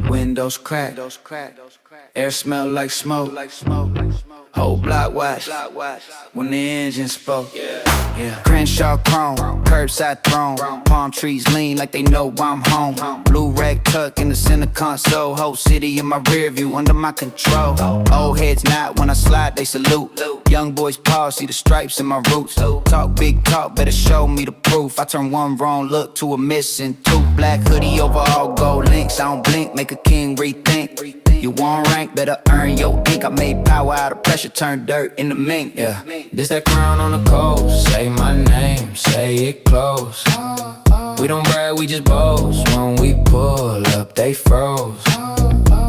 Windows crack, air smell like smoke. Whole block watch when the engine spoke. Crenshaw chrome, curbside throne. Palm trees lean like they know I'm home. Blue rag tuck in the center console. Whole city in my rear view under my control. Old heads nod when I slide, they salute. Young boys pause, see the stripes in my roots. Talk big talk, better show me the proof. I turn one wrong look to a missing tooth. Black hoodie over all gold links. I don't blink, make a king rethink. You want rank, better earn your ink. I made power out of pressure, turn dirt into mink. Yeah, this that crown on the coast. Say my name, say it close. We don't brag, we just boast. When we pull up, they froze.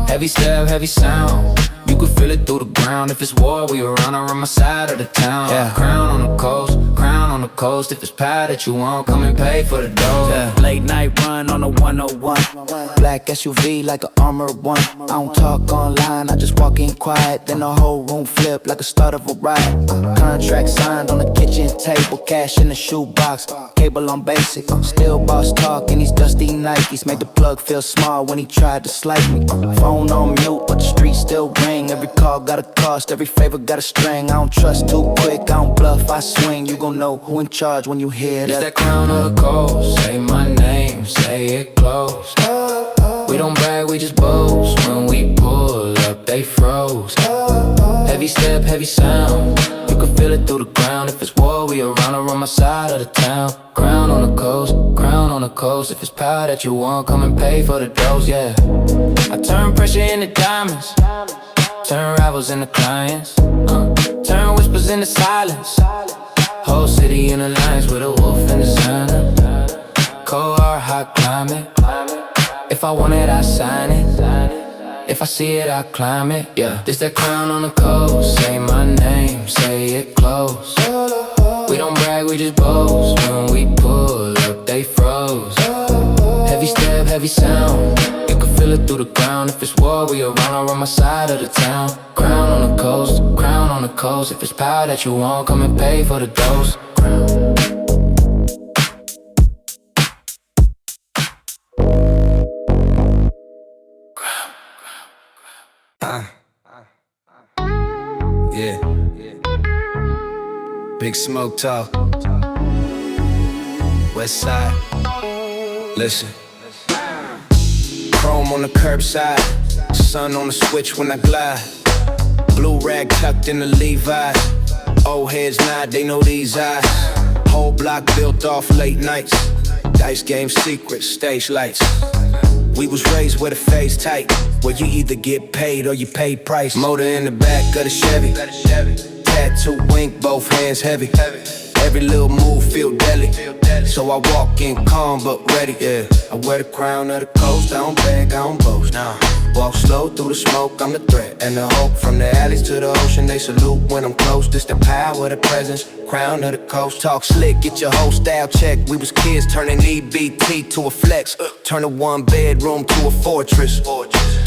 Heavy step, heavy sound. You can feel it through the ground. If it's war, we around my side of the town. Yeah. Crown on the coast, crown on the coast. If it's pie that you want, come and pay for the dough. Yeah. Late night run on the 101. Black SUV like an armored one. I don't talk online, I just walk in quiet. Then the whole room flip like a start of a riot. Contract signed on the kitchen table. Cash in the shoebox, cable on basic. Still boss talk in these dusty Nikes. Made the plug feel small when he tried to slice me. Phone on mute, but the streets still ring. Every call got a cost, every favor got a string. I don't trust too quick, I don't bluff, I swing. You gon' know who in charge when you hear that. It's that crown on the coast. Say my name, say it close. We don't brag, we just boast. When we pull up, they froze. Heavy step, heavy sound. You can feel it through the ground. If it's war, we around my side of the town. Crown on the coast, crown on the coast. If it's power that you want, come and pay for the dose, yeah. I turn pressure into diamonds, turn rivals into clients, turn whispers into silence. Whole city in alliance with a wolf and designer. Cold hard, hot climate. If I want it, I sign it. If I see it, I climb it. Yeah, this that crown on the coast. Say my name, say it close. We don't brag, we just boast. When we pull up, they froze. Heavy step, heavy sound. You can feel it through the ground. If it's war, we around my side of the town. Crown on the coast, crown on the coast. If it's power that you want, come and pay for the dose. Crown. Yeah. Big smoke talk. West side. Listen. Chrome on the curbside. Sun on the switch when I glide. Blue rag tucked in the Levi's. Old heads nod, they know these eyes. Whole block built off late nights. Dice game secrets, stage lights. We was raised with a face tight, where you either get paid or you pay price. Motor in the back of the Chevy. Tattoo wink, both hands heavy. Every little move feel deadly. So I walk in calm but ready. Yeah, I wear the crown of the coast. I don't beg, I don't boast. Nah, walk slow through the smoke. I'm the threat and the hope. From the alleys to the ocean, they salute when I'm close. This the power, the presence. Crown of the coast. Talk slick, get your whole style check. We was kids turning EBT to a flex. Turn a one bedroom to a fortress.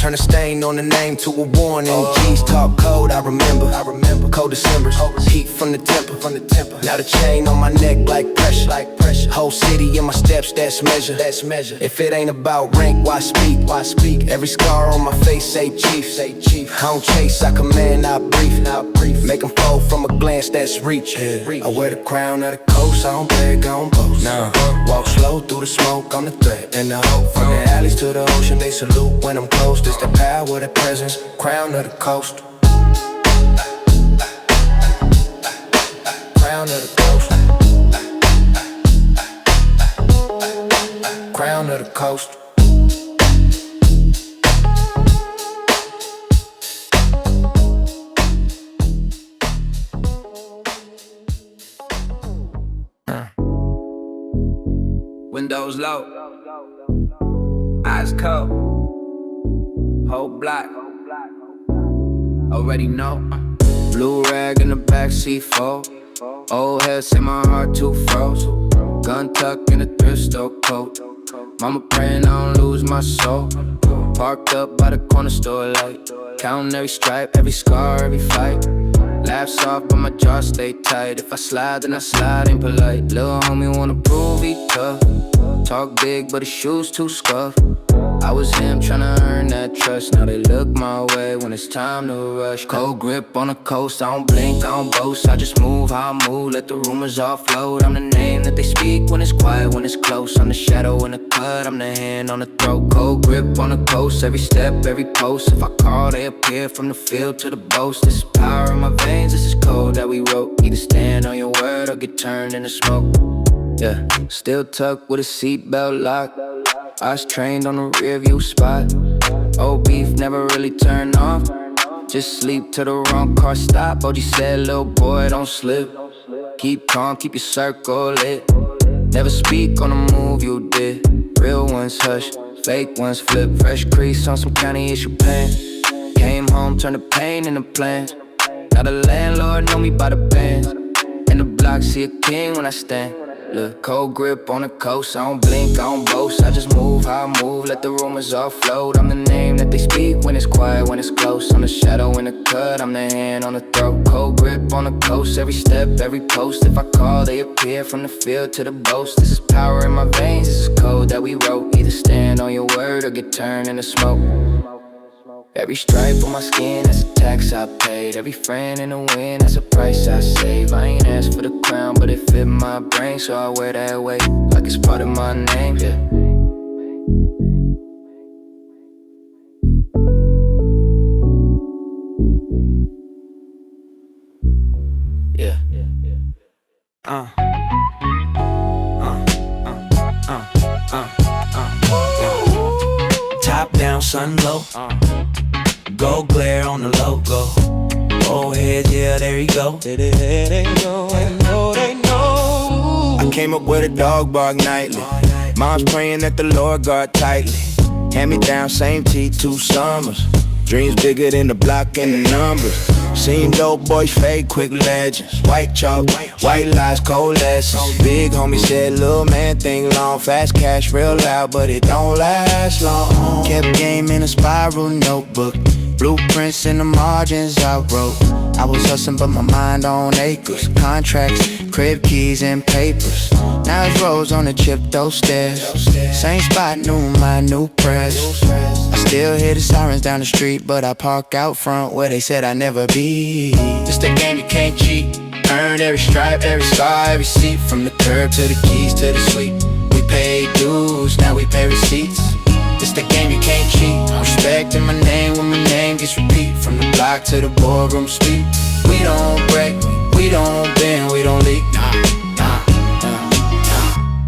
Turn a stain on the name to a warning. G's talk code, I remember. Cold Decembers, heat from the temper. Now the chain on my neck like pressure. Whole city in my steps, that's measure. If it ain't about rank, why speak? Every scar on my face say chief. I don't chase, I command, I brief. Make them fold from a glance, that's reach. I wear the crown of the coast, I don't beg, I don't boast. Nah, walk slow through the smoke, I'm the threat and the hope. From the alleys to the ocean, they salute when I'm close. This the power, the presence, crown of the coast. Crown of the coast. Crown of the coast. Windows low, eyes cold, whole block, already know. Blue rag in the backseat fold. Old head say my heart too froze. Gun tuck in a thrift store coat. Mama praying I don't lose my soul. Parked up by the corner store light. Counting every stripe, every scar, every fight. Laugh soft but my jaw stay tight. If I slide then I slide ain't polite. Lil' homie wanna prove he tough. talk big, but his shoes too scuffed. I was him tryna earn that trust. Now they look my way when it's time to rush. Cold grip on the coast, I don't blink, I don't boast. I just move how I move, let the rumors offload. I'm the name that they speak when it's quiet, when it's close. I'm the shadow in the cut, I'm the hand on the throat. Cold grip on the coast, every step, every post. If I call, they appear from the field to the boast. This is power in my veins, this is code that we wrote. Either stand on your word or get turned into smoke. Yeah, still tucked with a seatbelt locked. I was trained on the rear view spot. Old beef never really turned off. Just sleep till the wrong car stop. OG said, little boy, don't slip. Keep calm, keep your circle lit. Never speak on the move you did. Real ones hush, fake ones flip. Fresh crease on some county issue pen. Came home, turned the pain into plans. Now the landlord know me by the bands. In the block, see a king when I stand. Look, cold grip on the coast, I don't blink, I don't boast. I just move how I move, let the rumors offload. I'm the name that they speak when it's quiet, when it's close. I'm the shadow in the cut, I'm the hand on the throat. Cold grip on the coast, every step, every post. If I call, they appear from the field to the boast. This is power in my veins, this is code that we wrote. Either stand on your word or get turned into smoke. Every stripe on my skin, that's a tax I paid. Every friend in the wind, that's a price I save. I ain't asked for the crown, but it fit my brain, so I wear that weight like it's part of my name, yeah. Top down, sun low. Gold glare on the logo. Old head, yeah, there you go. They know. I came up with a dog bark nightly. Mom's praying that the Lord guard tightly. Hand me down, same teeth, 2 summers. Dreams bigger than the block and the numbers. Seen dope boys fake, quick legends. White chalk, white lies, cold lessons. Big homie said, little man think long. Fast cash, real loud, but it don't last long. Kept game in a spiral notebook. Blueprints in the margins I wrote. I was hustling but my mind on acres. Contracts, crib keys and papers. Now it's roads on the chip, those stairs. Same spot, new press. I still hear the sirens down the street, but I park out front where they said I'd never be. This the game you can't cheat. Earned every stripe, every scar, every seat. From the curb to the keys to the suite. We paid dues, now we pay receipts. This the game you can't cheat. Respect in my name when my name gets repeat. From the block to the boardroom suite. We don't break, we don't bend, we don't leak.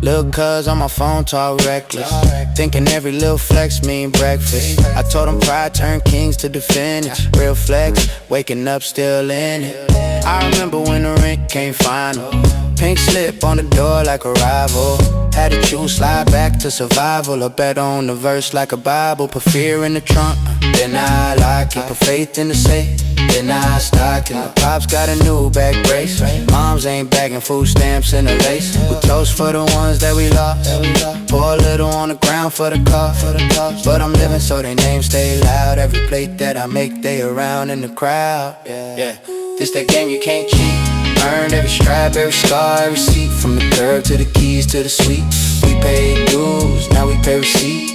Lil' cuz on my phone talk reckless. Thinking every little flex mean breakfast. I told him pride turned kings to defend it. Real flex, waking up still in it. I remember when the rent came final. Pink slip on the door like a rival. Had to choose, slide back to survival. Or bet on the verse like a Bible. Put fear in the trunk, then I lock it. Put faith in the safe, then I stock it. My pops got a new back brace. Moms ain't bagging food stamps in the lace. We toast for the ones that we lost. Pour a little on the ground for the cost. But I'm living so they names stay loud. Every plate that I make, they around in the crowd. Yeah. This that game you can't cheat. Earned every stripe, every scar, every seat. From the curb to the keys to the suite. We paid dues, now we pay receipt.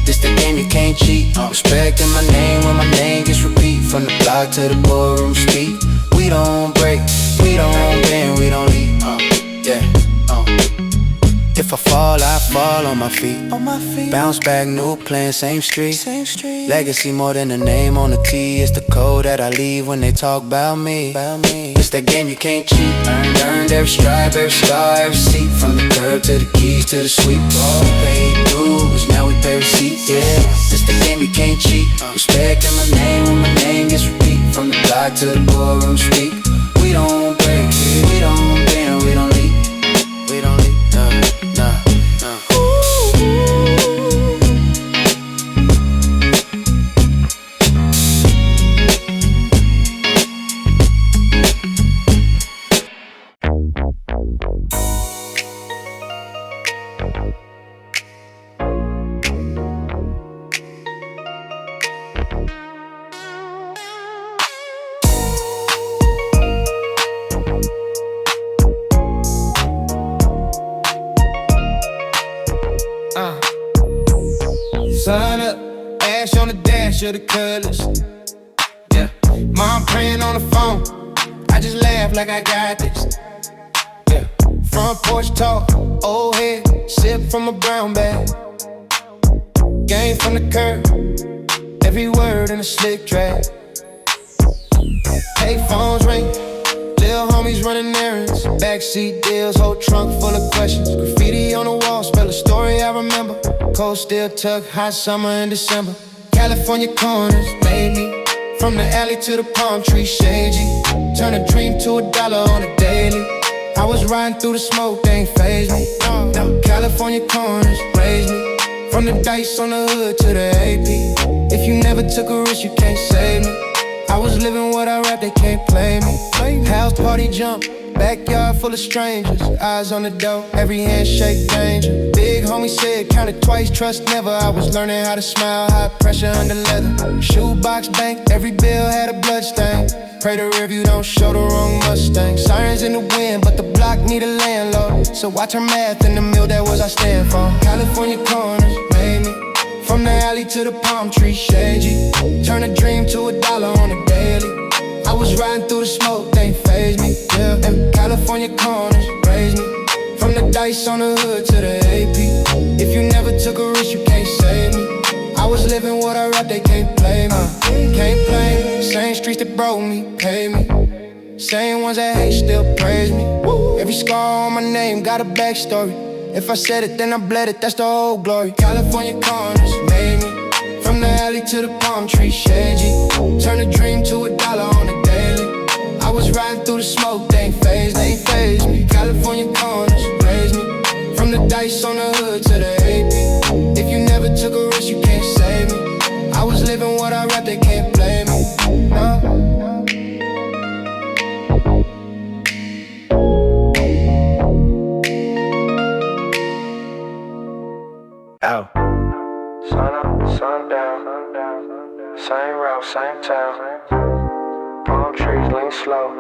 This the game you can't cheat. Respect in my name when my name gets repeat. From the block to the boardroom speak. We don't break, we don't bend, we don't leave. If I fall, I fall on my feet. Bounce back, new plan, same street. Legacy more than a name on the T. It's the code that I leave when they talk about me. It's that game you can't cheat. Earned every stripe, every scar, every seat. From the curb to the keys to the suite. We paid dues, now we pay receipts. Yeah, it's the game you can't cheat. Respect in my name when my name gets repeat. From the block to the boardroom speak. We don't break, we don't bend, we don't leave. We don't leave. cash on the dash of the colors. Yeah, mom praying on the phone. I just laugh like I got this. Yeah, front porch talk, old head, sip from a brown bag. Game from the curb, every word in a slick track. Pay phones ring, little homies running errands. Backseat deals, whole trunk full of questions. Graffiti on the wall, spell a story I remember. Cold steel tuck, hot summer in December. California corners made me. From the alley to the palm tree shady. Turn a dream to $1 on a daily. I was riding through the smoke, they ain't faze me. No, California corners raised me. From the dice on the hood to the AP. If you never took a risk, you can't save me. I was living what I rap, they can't play me. House party jump, backyard full of strangers. Eyes on the door, every handshake danger. Big homie said, count it twice, trust never. I was learning how to smile, high pressure under leather. Shoebox bank, every bill had a blood stain. Pray the rearview don't show the wrong Mustang. Sirens in the wind, but the block need a landlord. So watch her math in the mill, that was I stand for. California corners made me. From the alley to the palm tree shady. Turn a dream to $1 on a daily. I was riding through the smoke, they ain't faze me. Yeah, and California corners raised me. From the dice on the hood to the AP. If you never took a risk, you can't save me. I was living what I rap, they can't play me. Can't play me. Same streets that broke me, pay me. Same ones that hate still praise me. Every scar on my name got a backstory. If I said it, then I bled it, that's the whole glory. California corners made me. From the alley to the palm tree shady. Turn a dream to $1 on a daily. I was riding through the smoke, they ain't faze me. California corners raised me. From the dice on the hood to the AP. If you never took a risk, you can't save me. I was living what I rap, they can't blame me. No. Out. Sun up, sun down. Same route, same town. Palm trees lean slow.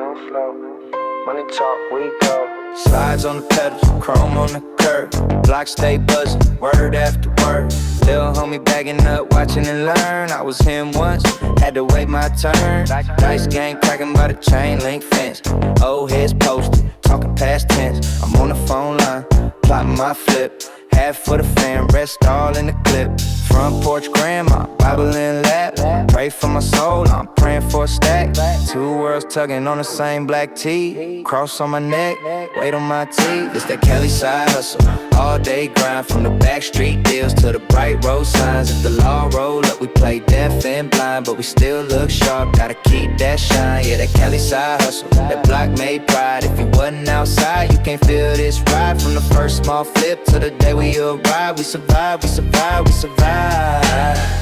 Money talk, we go. Slides on the pedals, chrome on the curb. Block stay buzzing, word after word. Lil' homie bagging up, watching and learn. I was him once, had to wait my turn. Dice game cracking by the chain link fence. Old heads posted, talking past tense. I'm on the phone line, plotting my flip. Half for the fam, rest all in the clip. Front porch grandma, Bible in lap. Pray for my soul, I'm praying for a stack. Two worlds tugging on the same black tee. Cross on my neck, weight on my teeth. It's that Cali side hustle, all day grind. From the back street deals to the bright road signs. If the law roll up, we play deaf and blind, but we still look sharp, gotta keep that shine. Yeah, that Cali side hustle, that block made pride. If you wasn't outside, you can't feel this ride. From the first small flip to the day we arrive. We survive, we survive, we survive.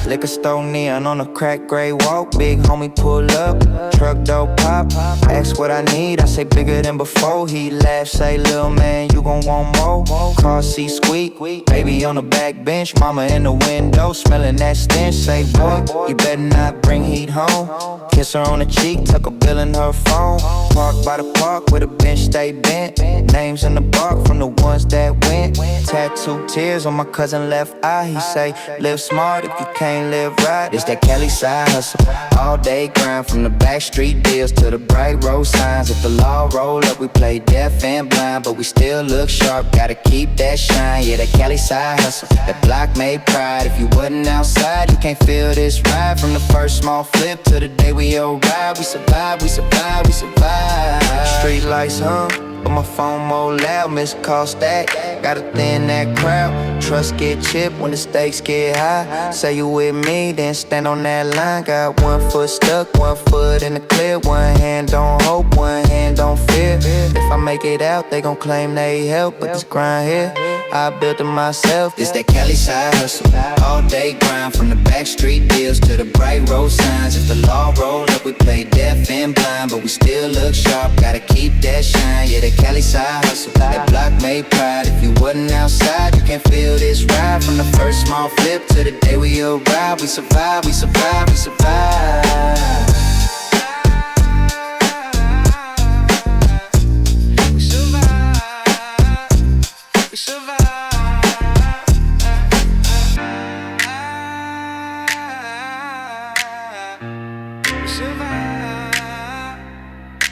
Liquor store neon on a crack gray walk. Big homie pull up, truck door pop. Ask what I need, I say bigger than before. He laugh, say little man, you gon' want more. Car seat squeak, baby on the back bench. Mama in the window, smelling that stench. Say boy, you better not bring heat home. Kiss her on the cheek, tuck a bill in her phone. Park by the park where the bench stay bent. Names in the bark from the ones that went. Tattoo tears on my cousin left eye. He say, live smart if you can't live right. It's that Cali side hustle, all day grind. From the back street deals to the bright road signs. If the law roll up, we play deaf and blind, but we still look sharp, gotta keep that shine. Yeah, that Cali side hustle, that block made pride. If you wasn't outside, you can't feel this ride. From the first small flip to the day we arrive. We survive, we survive, we survive. Street lights hum, but my phone more loud, missed call stack. Gotta thin that crowd, trust get chipped when the stakes get high. Say you with me, then stand on that line. Got 1 foot stuck, 1 foot in the clear. One hand on hope, one hand on fear. If I make it out, they gon' claim they help, but this grind here, I built it myself. It's that Cali side hustle, all day grind. From the back street deals to the bright road signs. If the law roll up, we play deaf and blind, but we still look sharp, gotta keep that shine. Yeah, that Cali side hustle, that block made pride. If you wasn't outside, you can't feel this ride. From the first small flip to the day we arrive. We survive, we survive, we survive. We survive, we survive.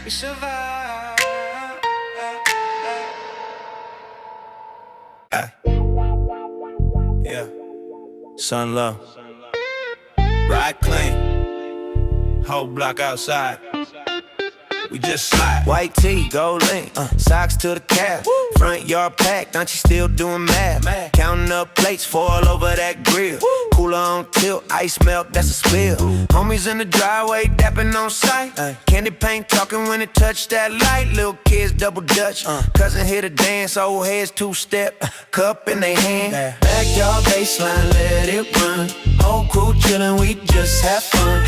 we survive. Yeah, sun low, ride clean, whole block outside. We just slide. White tee, gold link, socks to the calf. Front yard packed, aren't you still doing math? Counting up plates, foil over that grill. Cooler on tilt, ice melt, that's a spill. Homies in the driveway, dapping on sight. Candy paint talking when it touched that light. Little kids double dutch, cousin hit a dance, old heads two-step, cup in they hand. Backyard baseline, let it run. Whole crew chillin', we just have fun.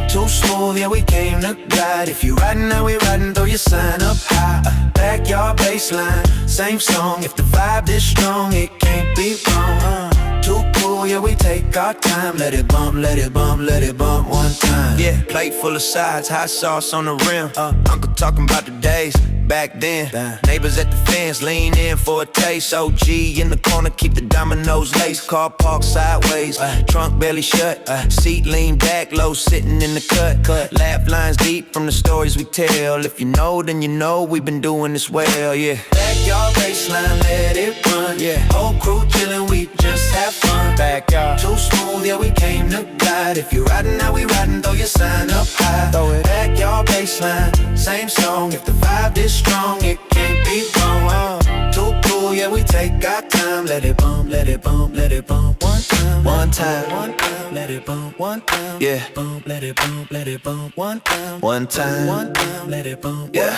Too smooth, yeah, we came to glide. If you riding, now we riding, throw your sign up high. Backyard baseline, same song. If the vibe is strong, it can't be wrong. Too cool, yeah, we take our time. Let it bump, let it bump, let it bump one time. Yeah, plate full of sides, hot sauce on the rim. Uncle talking about the days back then. Neighbors at the fence, lean in for a taste. OG in the corner, keep the dominoes laced. Car parked sideways, trunk barely shut. Seat lean back, low sitting in the cut. Laugh lines deep from the stories we tell. If you know, then you know we've been doing this well, yeah. Backyard baseline, let it run. Yeah, whole crew chillin', we just have fun. Backyard too smooth, yeah, we came to glide. If you riding, now we riding, throw your sign up high. Throw it. Backyard baseline, same song. If the vibe is strong, it can't be wrong. Too cool, yeah, we take our time. Let it bump, let it bump, let it bump one time. One time, one time, let it bump one time. Yeah, bump, let it bump, let it bump one time. One time, one time, let it bump. Yeah.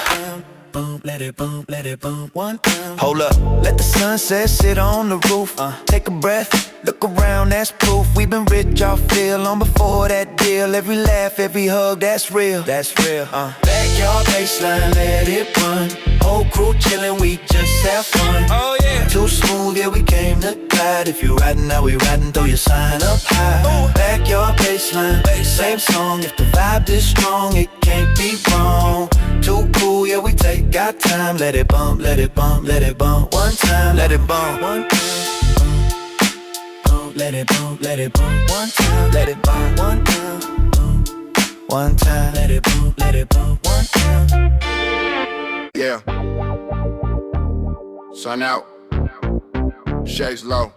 Bump, let it bump, let it bump one time. Hold up, let the sunset sit on the roof. Take a breath, look around, that's proof. We've been rich, y'all feel long before that deal. Every laugh, every hug, that's real. That's real. Backyard baseline, let it run. Whole crew chillin', we just have fun. Oh yeah. Too smooth, yeah, we came to glide. If you riding, now we riding, throw your sign up high. Backyard baseline, same song. If the vibe is strong, it can't be wrong. Too cool, yeah, we take our time. Let it bump, let it bump, let it bump one time. Let it bump one time. Bump, let it bump, let it bump one time. Let it bump one time. One time. Let it bump one time. Yeah. Sun out. Shades low.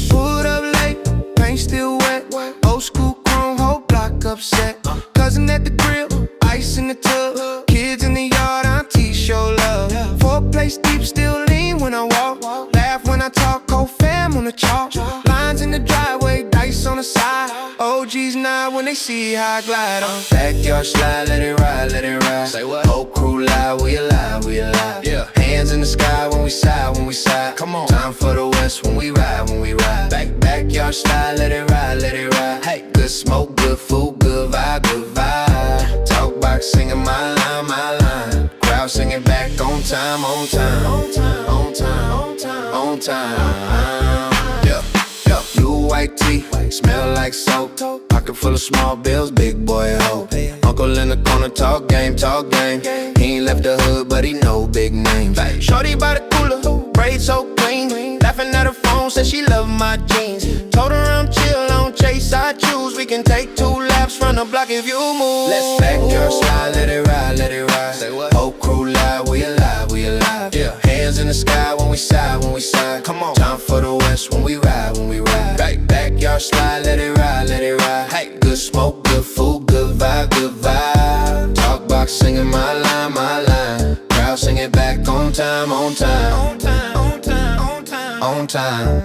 Pulled up late, paint still wet. Old school chrome, whole block upset. Cousin at the grill, ice in the tub. Kids in the yard, auntie show love. 4 plates deep, still lean when I walk. Laugh when I talk, whole fam on the chalk. Lines in the driveway, dice on the side. OGs nod when they see how I glide on. Backyard slide, let it ride, let it ride. Say what? Whole crew live, we alive, we alive. Yeah. Hands in the sky when we side, when we side. Come on. Time for the west when we ride, when we ride. Backyard slide, let it ride, let it ride. Hey, good smoke, good food, good vibe, good vibe. Talk box singing my line, my line. Crowd singing back on time, on time. On time, on time, on time, on time. Yeah, yeah. Blue white tee, smell like soap. Pocket full of small bills, big boy hope. Uncle in the corner, talk game, talk game. He ain't left the hood, but he know big names. Shorty by the cooler, braids so clean. Laughing at her phone, said she love my jeans. Told her I'm chill, I don't chase, I choose. We can take 2 laps from the block if you move. Let's backyard slide, let it ride, let it ride. Say what? Whole crew live, we alive, we alive. Yeah. Hands in the sky when we side, when we side. Come on. Time for the west when we ride, when we ride. Backyard slide, let it ride, let it ride. Hey, good smoke, good food, good vibe, good vibe. Talk box singing my line, my line. Crowd singing back on time, on time. On time, on time, on time. On time.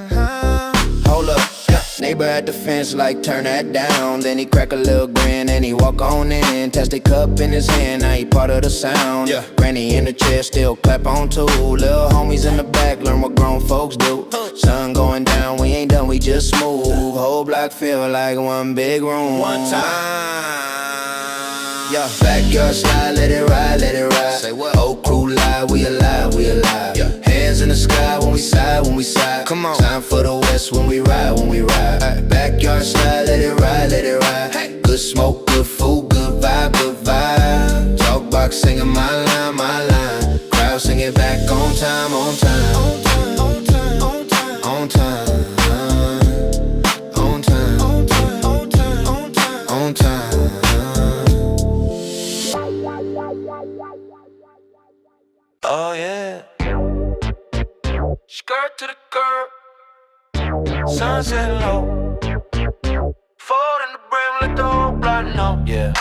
Hold up. Neighbor at the fence like turn that down. Then he crack a little grin and he walk on in. Test a cup in his hand, now he part of the sound. Yeah. Granny in the chair still clap on too. Little homies in the back learn what grown folks do. Sun going down, we ain't done, we just move. Whole block feel like one big room. One time. Yeah. Backyard slide, let it ride, let it ride. Say what? Whole crew live, we alive, we alive. Yeah. Hands in the sky when we side, when we side. Come on. Time for the west when we ride, when we ride. Backyard slide, let it ride, let it ride. Hey. Good smoke, good food, good vibe, good vibe. Talk box singing my line, my line. Crowd singing back on time, on time. On time, on time, on time. On time. On time, on time, on time, on time. Skirt to the curb, sunset low. Fold in the brim, let the whole block know. Yeah.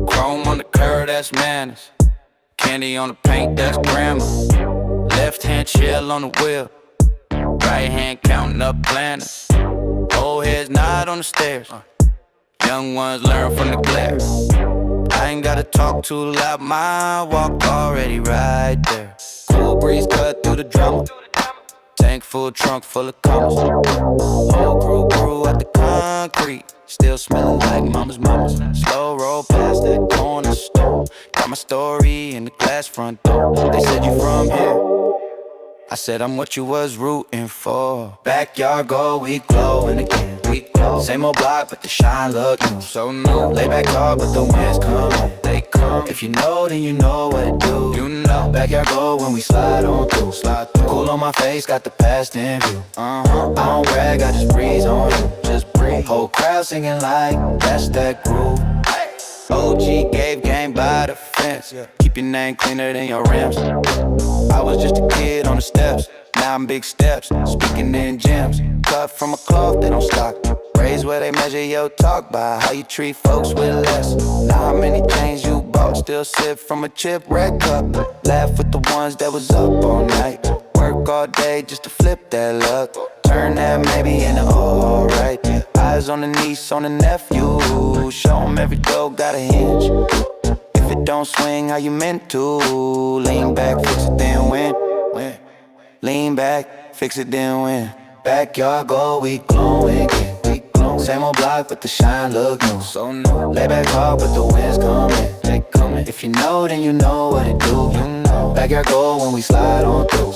Chrome on the curb, that's manners. Candy on the paint, that's grammar. Left hand chill on the wheel. Right hand counting up planners. Old heads nod on the stairs. Young ones learn from the glare. I ain't gotta talk too loud, my walk already right there. Cool breeze cut through the drama. Tank full, trunk full of commas. Whole crew at the concrete. Still smelling like mama's. Slow roll past that corner store. Got my story in the glass front door. They said you from here. I said I'm what you was rooting for. Backyard go, we glowing again. Same old block, but the shine look new. So new. Lay back hard, but the wind's coming. They come. If you know, then you know what to do. You know. Backyard go when we slide on through. Cool on my face, got the past in view. I don't brag, I just breeze on you. Just breathe. Whole crowd singing like that's that groove. OG gave game by the fence. Keep your name cleaner than your rims. I was just a kid on the steps. Now I'm big steps, speaking in gyms. Cut from a cloth, they don't stock. Raised where they measure your talk by how you treat folks with less. Now how many chains you bought, still sip from a chip red cup. Laugh with the ones that was up all night. Work all day just to flip that luck. Turn that maybe into alright. Eyes on the niece, on the nephew. Show 'em every door got a hinge. If it don't swing how you meant to, lean back, fix it, then win. Lean back, fix it, then win. Backyard go, we glowing. Same old block, but the shine look new. So new. Lay back hard, but the wind's coming. They coming. If you know, then you know what it do. You know. Backyard go when we slide on through.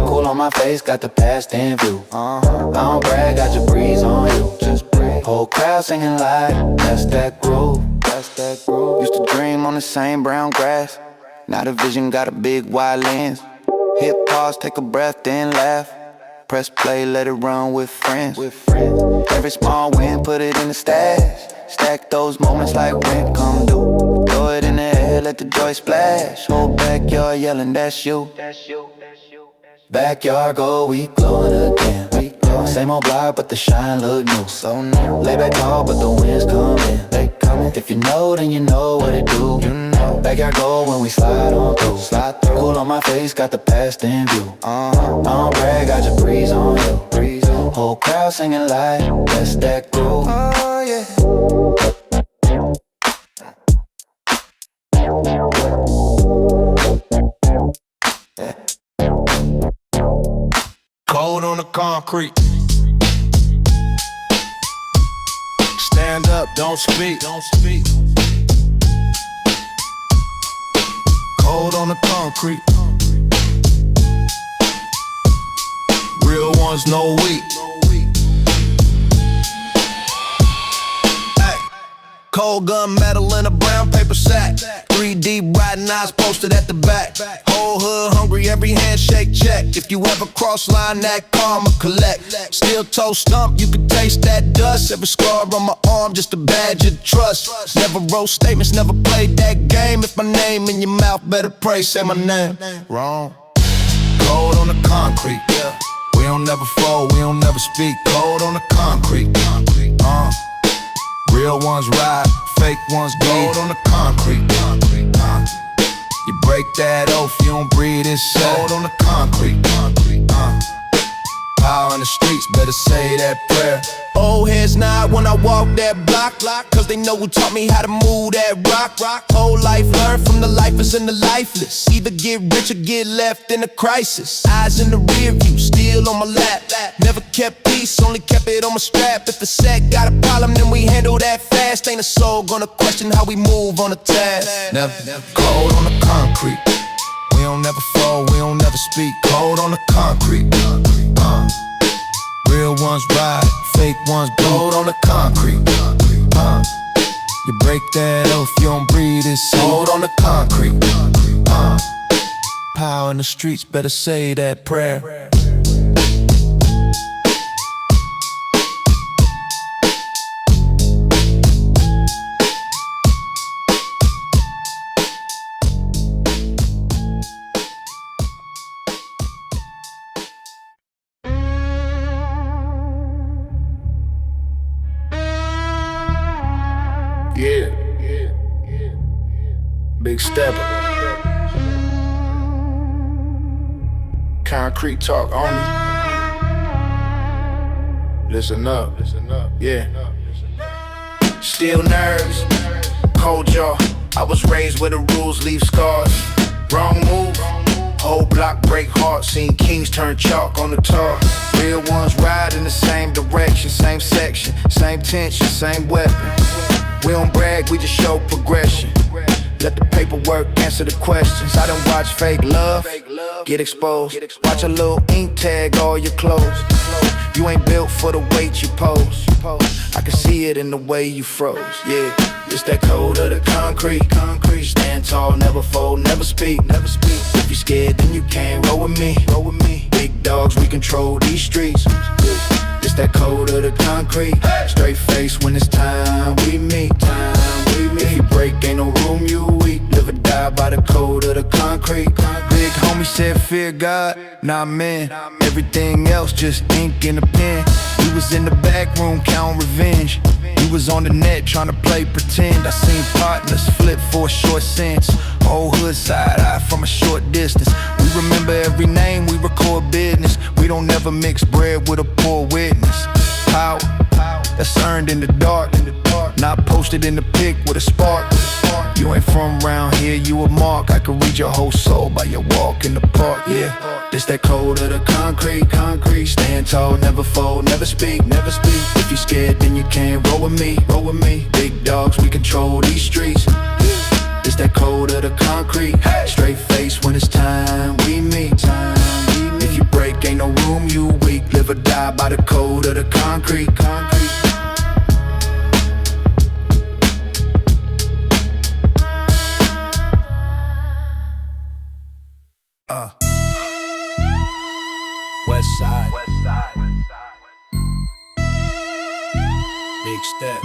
Cool on my face, got the past in view. I don't brag, got your breeze on you. Just breathe. Whole crowd singing like that's that groove. That's that groove. Used to dream on the same brown grass. Now the vision got a big wide lens. Hit pause, take a breath, then laugh. Press play, let it run with friends. Every small win, put it in the stash. Stack those moments like rent come due. Throw it in the air, let the joy splash. Whole backyard yelling, that's you. Backyard go, we glowing again. Same old block, but the shine look new. So new. Lay back hard, but the wind's coming. They coming. If you know, then you know what it do. You know. Backyard go when we slide on through. Cool on my face, got the past in view. I don't brag, I just breeze on you. Whole crowd singing like that's that groove. Oh yeah. Cold on the concrete. Stand up, don't speak. Cold on the concrete. Real ones, no weak. Hey. Cold gun metal in a brown paper sack. 3D riding eyes posted at the back. Whole hood hungry, every handshake checked. If you ever cross line, that karma collect. Steel toe stump, you can taste that dust. Every scar on my arm, just a badge of trust. Never wrote statements, never played that game. If my name in your mouth, better pray, say my name. Wrong. Cold on the concrete, yeah. We don't never fold, we don't never speak. Cold on the concrete. Real ones ride, fake ones gold on the concrete. You break that oath, you don't breathe, it's sold on the concrete. Power in the streets, better say that prayer. Old heads nod when I walk that block, cause they know who taught me how to move that rock. Whole life learned from the lifers and the lifeless. Either get rich or get left in a crisis. Eyes in the rear view, still on my lap. Never kept peace, only kept it on my strap. If the set got a problem, then we handle that fast. Ain't a soul gonna question how we move on the task. Never. Cold on the concrete. We don't never fall, we don't never speak. Cold on the concrete. Real ones ride, fake ones gold on the concrete. You break that oath, you don't breathe, it's sold on the concrete. Power in the streets, better say that prayer. stepper. Concrete talk only. Listen up, yeah. Still nerves, cold jaw. I was raised where the rules leave scars. Wrong move, whole block break heart. Seen kings turn chalk on the tar. Real ones ride in the same direction, same section, same tension, same weapon. We don't brag, we just show progression. Let the paperwork answer the questions. I done watch fake love get exposed. Watch a little ink tag all your clothes. You ain't built for the weight you pose. I can see it in the way you froze. Yeah, it's that code of the concrete. Stand tall, never fold, never speak. If you scared, then you can't roll with me. Big dogs, we control these streets. It's that code of the concrete. Straight face when it's time we meet. If you break, ain't no room you weak. Live or die by the code of the concrete. Big homie said fear God, nah man. Everything else just ink in a pen. We was in the back room counting revenge. We was on the net trying to play pretend. I seen partners flip for a short sense. Whole hood side eye from a short distance. We remember every name, we record business. We don't never mix bread with a poor witness. Power, that's earned in the dark. Not posted in the pic with a spark. You ain't from around here, you a mark. I can read your whole soul by your walk in the park, yeah. This that code of the concrete. Stand tall, never fold, never speak. If you scared, then you can't roll with me. Big dogs, we control these streets. This that code of the concrete. Straight face when it's time we meet. If you break, ain't no room you weak. Live or die by the code of the concrete. West side. Big step.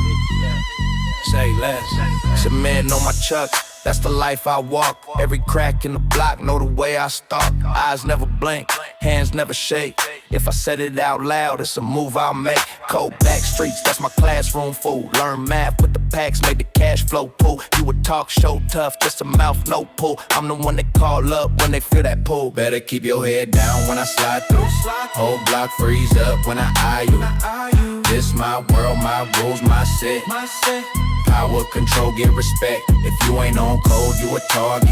Say less. Cement on my chuck. That's the life I walk. Every crack in the block, know the way I stalk. Eyes never blink, hands never shake. If I said it out loud, it's a move I'll make. Cold back streets, that's my classroom fool. Learn math with the packs, make the cash flow pool. You would talk show tough, just a mouth, no pull. I'm the one that call up when they feel that pull. Better keep your head down when I slide through. Whole block freeze up when I eye you. This my world, my rules, my set. Power, control, get respect. If you ain't on code, you a target.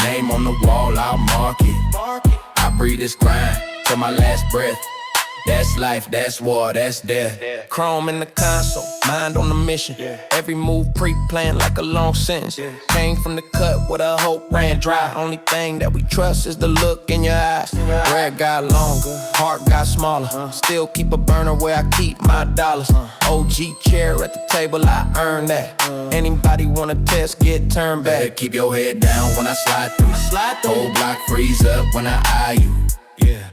Name on the wall, I'll mark it. I breathe this grind till my last breath. That's life, that's war, that's death. Chrome in the console, mind on the mission. Every move pre-planned like a long sentence. Came from the cut with a hope ran dry. Only thing that we trust is the look in your eyes. Bread got longer, heart got smaller. Still keep a burner where I keep my dollars. OG chair at the table, I earn that. Anybody wanna test, get turned back. Better keep your head down when I slide through. Whole block freeze up when I eye you.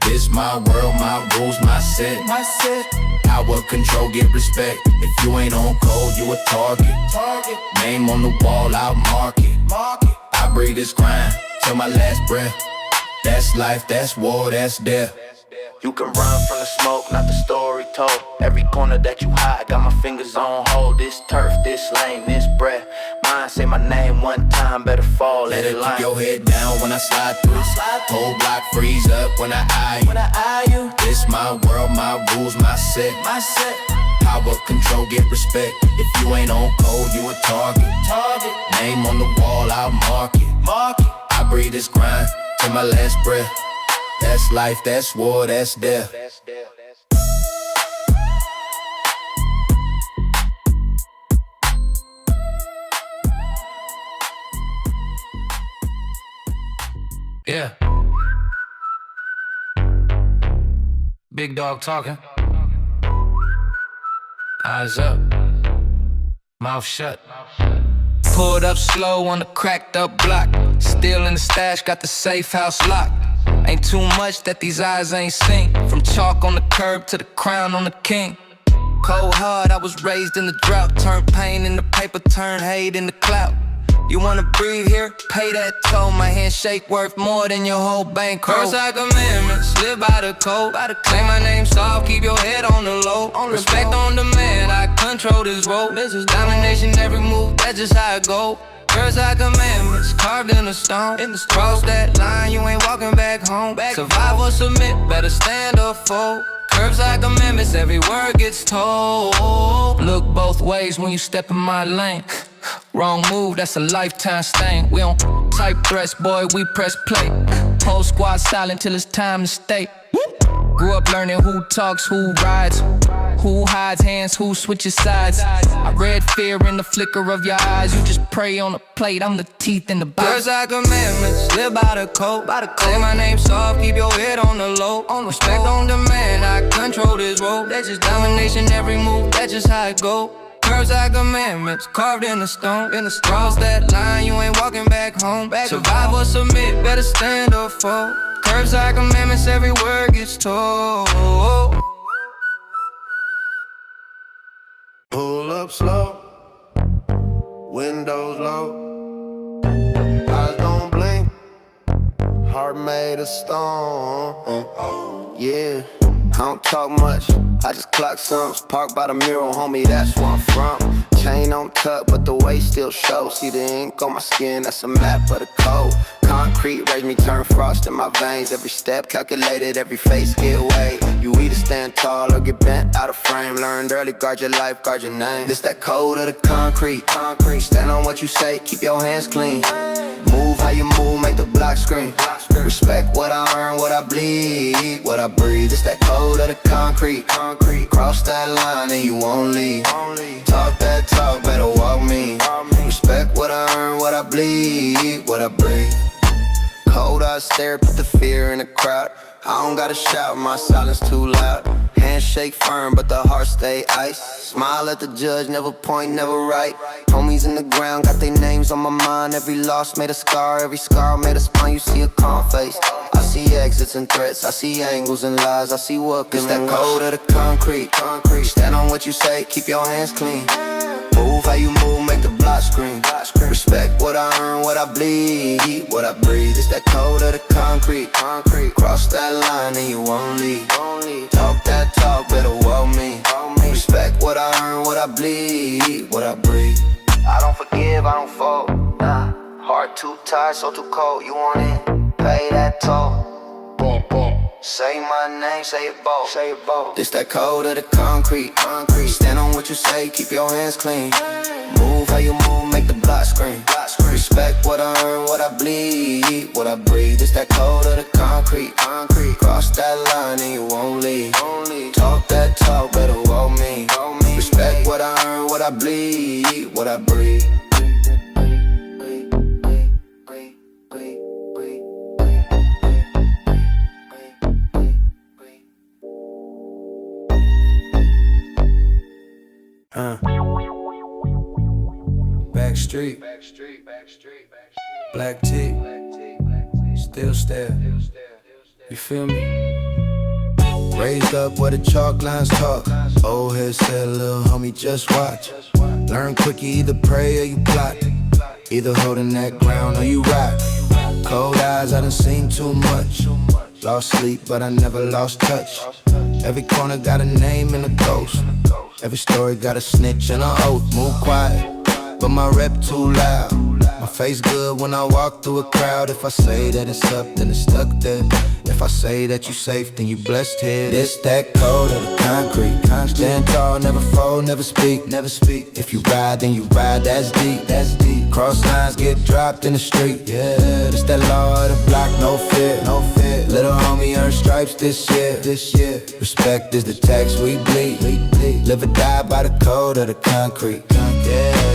This my world, my rules, my set. Power, control, get respect. If you ain't on code, you a target. Name on the wall, I'll mark it. I breathe this grind till my last breath. That's life, that's war, that's death. You can run from the smoke, not the story told. Every corner that you hide, got my fingers on hold. This turf, this lane, this breath. Mine say my name one time, better fall in line. Keep your head down when I slide through. Whole block freeze up when I eye you. This my world, my rules, my set. Power, control, get respect. If you ain't on code, you a target. Name on the wall, I'll mark it. I breathe this grind till my last breath. That's life, that's war, that's death. Yeah. Big dog talking. Eyes up, mouth shut. Pulled up slow on the cracked up block. Still in the stash, got the safe house locked. Ain't too much that these eyes ain't seen. From chalk on the curb to the crown on the king. Cold hard, I was raised in the drought. Turn pain into paper, turn hate into clout. You wanna breathe here? Pay that toll. My handshake worth more than your whole bankroll. First like commandments, live by the code. Say my name soft, keep your head on the low. Respect on demand, I control this road. This is domination, every move, that's just how it go. Words are commandments, carved in the stone. Cross that line, you ain't walking back home. Survive or submit, better stand or fold. Curves like amendments, every word gets told. Look both ways when you step in my lane. Wrong move, that's a lifetime stain. We don't type threats, boy, we press play. Whole squad silent till it's time to stay. Grew up learning who talks, who rides, who hides hands, who switches sides. I read fear in the flicker of your eyes. You just pray on a plate, I'm the teeth in the box. Words are commandments, live by the code. Say my name soft, keep your head on the low. Respect on demand, I control this road. That's just domination, every move, that's just how it go. Curves are commandments, carved in the stone. Cross that line, you ain't walking back home. Survive or submit, better stand or fall. Curves are commandments, every word gets told. Pull up slow, windows low, eyes don't blink, heart made of stone. Yeah, I don't talk much, I just clock sums. Park by the mural, homie, that's where I'm from. Chain on tuck, but the waist still shows. See the ink on my skin, that's a map of the code. Concrete raised me, turn frost in my veins. Every step calculated, every face get weighed. You either stand tall or get bent out of frame. Learned early, guard your life, guard your name. This that code of the concrete. Stand on what you say, keep your hands clean. Move how you move, make the block scream. Respect what I earn, what I bleed, what I breathe. It's that code of the concrete. Cross that line and you won't leave. Talk that talk, better walk me. Respect what I earn, what I bleed, what I breathe. Cold eyes stare, put the fear in the crowd. I don't gotta shout, my silence too loud. Handshake firm, but the heart stay ice. Smile at the judge, never point, never right. Homies in the ground, got their names on my mind. Every loss made a scar, every scar made a spine. You see a calm face, I see exits and threats. I see angles and lies, I see what is that code of the concrete. Stand on what you say, keep your hands clean. Move how you move, make the block scream. Respect what I earn, what I bleed, what I breathe. It's that code of the concrete. Cross that line and you won't leave. Talk that talk, better walk me. Respect what I earn, what I bleed, what I breathe. I don't forgive, I don't fold. Nah, heart too tight, so too cold. You want it? Pay that toll. Say my name, say it bold. This that code of the concrete. Stand on what you say, keep your hands clean. Move how you move, make the block scream. Respect what I earn, what I bleed, what I breathe. This that code of the concrete. Cross that line and you won't leave. Talk that talk, better walk me. Respect what I earn, what I bleed, what I breathe. Backstreet, black tee, still stare. You feel me? Raised up where the chalk lines talk. Old head said, little homie, just watch. Learn quick, you either pray or you plot. Either holding that ground or you rock. Cold eyes, I done seen too much. Lost sleep, but I never lost touch. Every corner got a name and a ghost. Every story got a snitch and a oath. Move quiet, but my rep too loud. My face good when I walk through a crowd. If I say that it's up, then it's stuck there. If I say that you safe, then you blessed here. This that code of the concrete. Stand tall, never fold, never speak. If you ride, then you ride, that's deep. Cross lines get dropped in the street. Yeah, this that law of the block, no fear. Little homie earn stripes this year. Respect is the tax we bleed. Live or die by the code of the concrete. Yeah.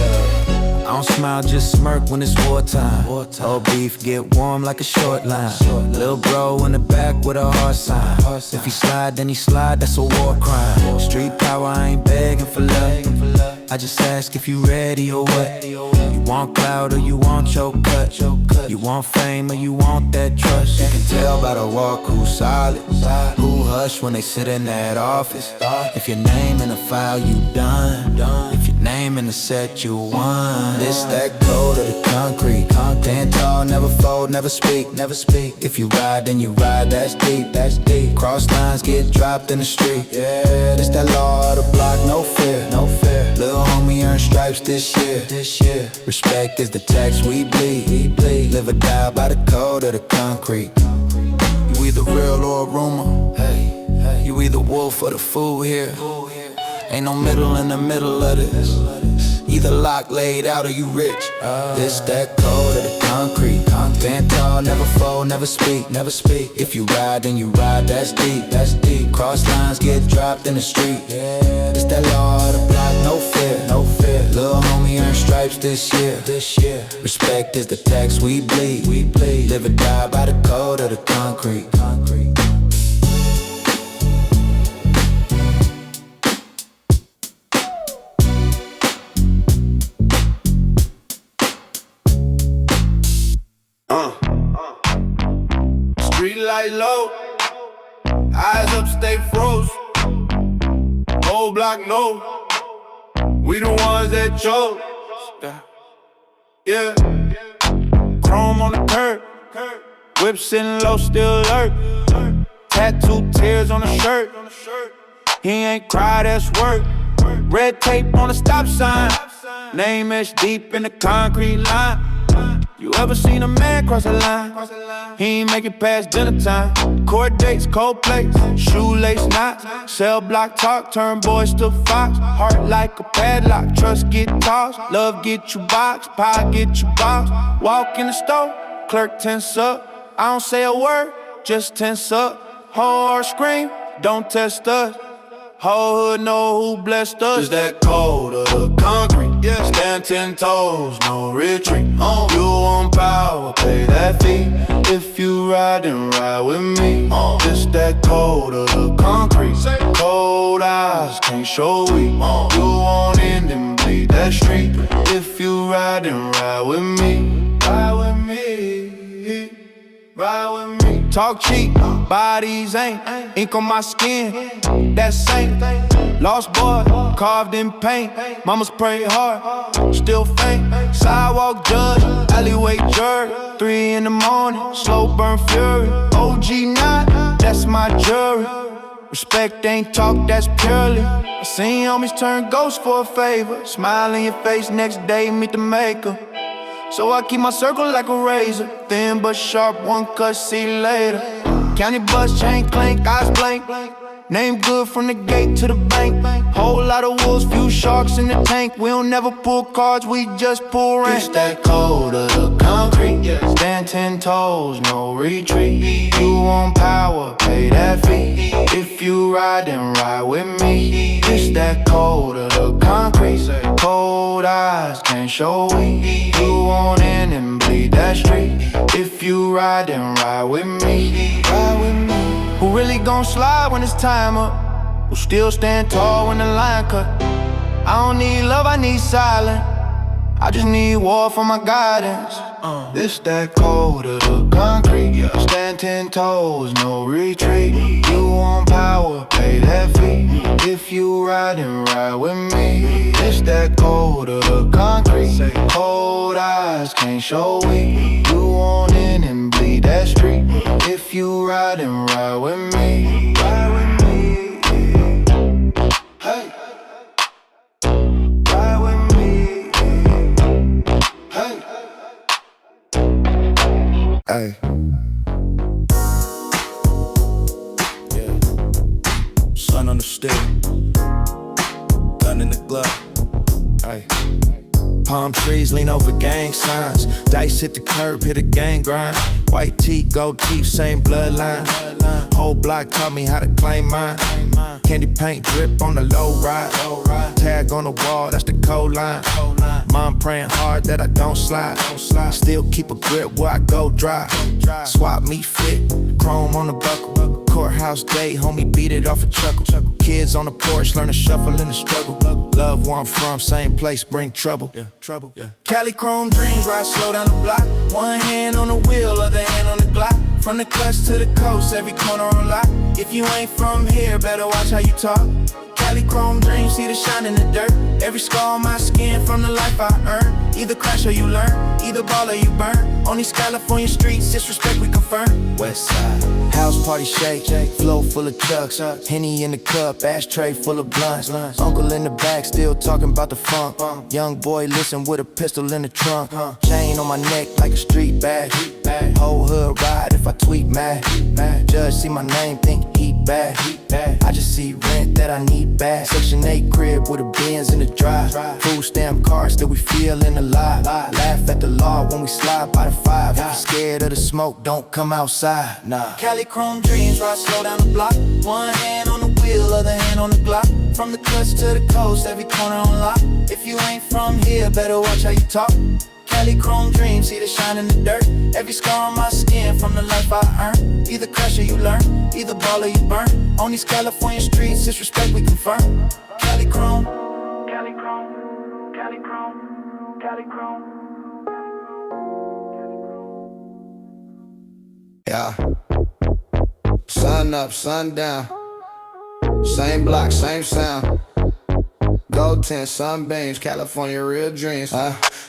I don't smile, just smirk when it's wartime. Old beef get warm like a short line. Little bro in the back with a hard sign. If he slide, then he slide, that's a war crime. Street power, I ain't begging for love. I just ask if you ready or what. You want clout or you want your cut. You want fame or you want that trust. You can tell by the walk who's solid, who hush when they sit in that office. If your name in the file, you done. If your Name in the set you won. This that code of the concrete. Stand tall, never fold, never speak, never speak. If you ride, then you ride, that's deep, that's deep. Cross lines get dropped in the street. Yeah, this that law of the block, no fear, no fear. Lil' homie earned stripes this year. Respect is the tax we bleed. Live or die by the code of the concrete. You either real or a rumor. Hey, you either wolf or the fool here. Ain't no middle in the middle of this. Either lock laid out or you rich. This that code of the concrete. Stand tall, never fold, never speak, never speak. If you ride, then you ride, that's deep, that's deep. Cross lines get dropped in the street. Yeah, this that law of the block, no fear, no fear. Lil' homie earned stripes this year. Respect is the tax we bleed. Live or die by the code of the concrete. Street light low, eyes up, stay froze. Whole block know, we the ones that chose. Yeah, chrome on the curb, whip sitting low, still alert. Tattoo tears on the shirt, he ain't cry, that's work. Red tape on the stop sign, name etched deep in the concrete line. You ever seen a man cross a line? He ain't make it past dinner time. Court dates, cold plates, shoelace knots. Cell block talk, turn boys to fox. Heart like a padlock, trust get tossed. Love get you boxed, pie get you boxed. Walk in the store, clerk tense up. I don't say a word, just tense up. Whole heart scream, don't test us. Whole hood know who blessed us. Is that cold of the concrete? Yeah, stand 10 toes, no retreat. You want power, pay that fee. If you ride, then ride with me. This that cold of the concrete. Cold eyes can't show weak. You want in, then bleed that street. If you ride, then ride with me. Ride with me. Ride with me. Talk cheap, bodies ain't. Ink on my skin, that's saint. Lost boy, carved in paint. Mama's pray hard, still faint. Sidewalk judge, alleyway jerk. 3 in the morning, slow burn fury. OG not, that's my jury. Respect ain't talk, that's purely. I seen homies turn ghosts for a favor. Smile in your face, next day meet the maker. So I keep my circle like a razor. Thin but sharp, one cut, see you later. County bus, chain clank, eyes blank. Name good from the gate to the bank. Whole lot of wolves, few sharks in the tank. We don't never pull cards, we just pull rank. It's that cold of the concrete. Stand 10 toes, no retreat. You want power, pay that fee. If you ride, then ride with me. It's that cold of the concrete. Cold eyes can't show weak. You want in and bleed that street. If you ride, then ride with me. Ride with me. Who really gon' slide when it's time up? Who still stand tall when the line cut? I don't need love, I need silence. I just need war for my guidance. This that cold of the concrete. Stand 10 toes, no retreat. You want power, pay that fee. If you ride, then ride with me. This that cold of the concrete. Cold eyes can't show weak. You want in and bleed that street. If you ride, then ride with me. Ride with me. Hey. Ride with me. Hey. Hey. Yeah. Sun on the stick. Gun in the glove. Hey. Palm trees lean over gang signs. Dice hit the curb, hit a gang grind. White teeth, gold teeth, same bloodline. Whole block taught me how to claim mine. Candy paint drip on the low ride. Tag on the wall, that's the code line. Mom praying hard that I don't slide. Still keep a grip where I go dry. Swap me fit, chrome on the buckle. Courthouse day, homie beat it off a chuckle. Kids on the porch learn to shuffle in the struggle. Love where I'm from, same place, bring trouble. Cali chrome dreams, ride slow down the block. One hand on the wheel, other hand on the Glock. From the clutch to the coast, every corner on lock. If you ain't from here, better watch how you talk. Cali chrome dreams, see the shine in the dirt. Every scar on my skin from the life I earned. Either crash or you learn, either ball or you burn. On these California streets, disrespect we confirm. West side, house party shake, flow full of chucks, Henny in the cup, ashtray full of blunts. Uncle in the back, still talking about the funk. Young boy listen with a pistol in the trunk. Chain on my neck like a street bag. Whole hood ride if I tweet mad. Judge see my name, think he bad. I just see rent that I need back. Section 8 crib with a Benz in the drive. Food stamp cars that we feelin' alive. Laugh at the law when we slide by the 5. If you scared of the smoke, don't come outside. Nah. Cali chrome dreams, ride slow down the block. One hand on the wheel, other hand on the Glock. From the cuts to the coast, every corner on lock. If you ain't from here, better watch how you talk. Cali chrome dreams, see the shine in the dirt. Every scar on my skin from the life I earned. Either crash or you learn, either ball or you burn. On these California streets, disrespect we confirm. Cali chrome, Cali chrome, Cali chrome, Cali chrome. Yeah. Sun up, sun down. Same block, same sound. Gold tint, sunbeams, California real dreams.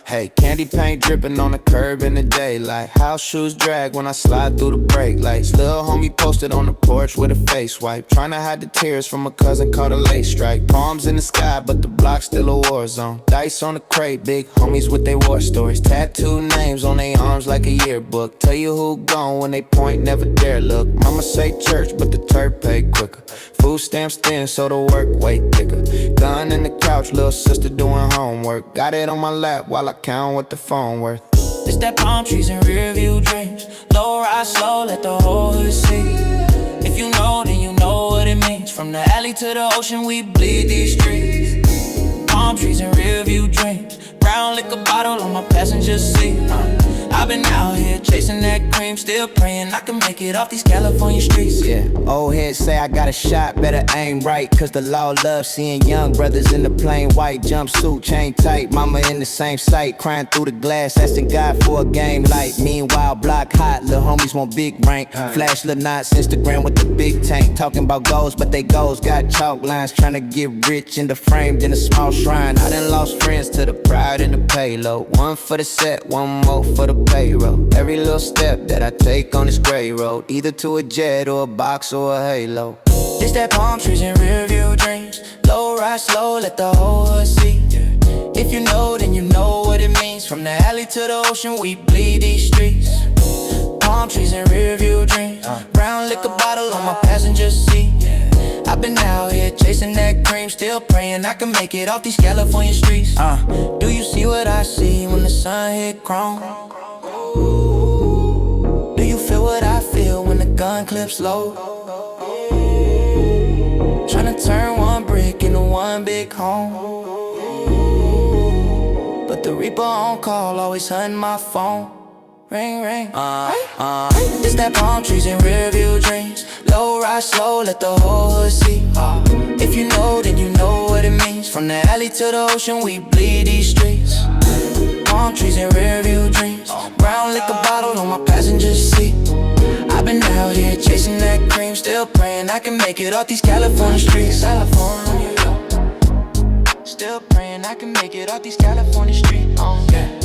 Hey, candy paint dripping on the curb in the daylight. House shoes drag when I slide through the brake lights. Little homie posted on the porch with a face wipe, trying to hide the tears from a cousin caught a late strike. Palms in the sky, but the block's still a war zone. Dice on the crate, big homies with their war stories. Tattooed names on their arms like a yearbook. Tell you who gone when they point, never dare look. Mama say church, but the turf pay quicker. Food stamps thin, so the work way thicker. Gun in the couch, little sister doing homework. Got it on my lap while I count what the phone worth. It's that palm trees and rear view dreams. Low ride slow, let the whole hood see. If you know, then you know what it means. From the alley to the ocean, we bleed these streets. Palm trees and rear view dreams. Brown liquor bottle on my passenger seat. I've been out here chasing that cream, still praying I can make it off these California streets. Yeah, old heads say I got a shot, better aim right. Cause the law loves seeing young brothers in the plain white jumpsuit, chain tight. Mama in the same sight, crying through the glass, asking God for a game light. Meanwhile, block hot, little homies want big rank. Flash Lil Knots, Instagram with the big tank. Talking about goals, but they goals got chalk lines. Trying to get rich in the framed in a small shrine. I done lost friends to the pride and the payload. One for the set, one more for the payroll. Every little step that I take on this gray road, either to a jet or a box or a halo. It's that palm trees and rear view dreams. Low ride slow, let the whole hood see. If you know, then you know what it means. From the alley to the ocean, we bleed these streets. Palm trees and rear view dreams. Brown liquor bottle on my passenger seat. I've been out here chasing that cream, still praying I can make it off these California streets. Do you see what I see when the sun hit chrome? Do you feel what I feel when the gun clips low? Tryna turn one brick into one big home, but the Reaper on call, always hunting my phone. Ring, ring. It's that palm trees and rear view dreams. Low ride slow, let the whole hood see. If you know, then you know what it means. From the alley to the ocean, we bleed these streets. Palm trees and rear view dreams. Brown liquor bottle on my passenger seat. I've been out here chasing that cream, still praying I can make it off these California streets. California, still praying I can make it off these California streets. Yeah.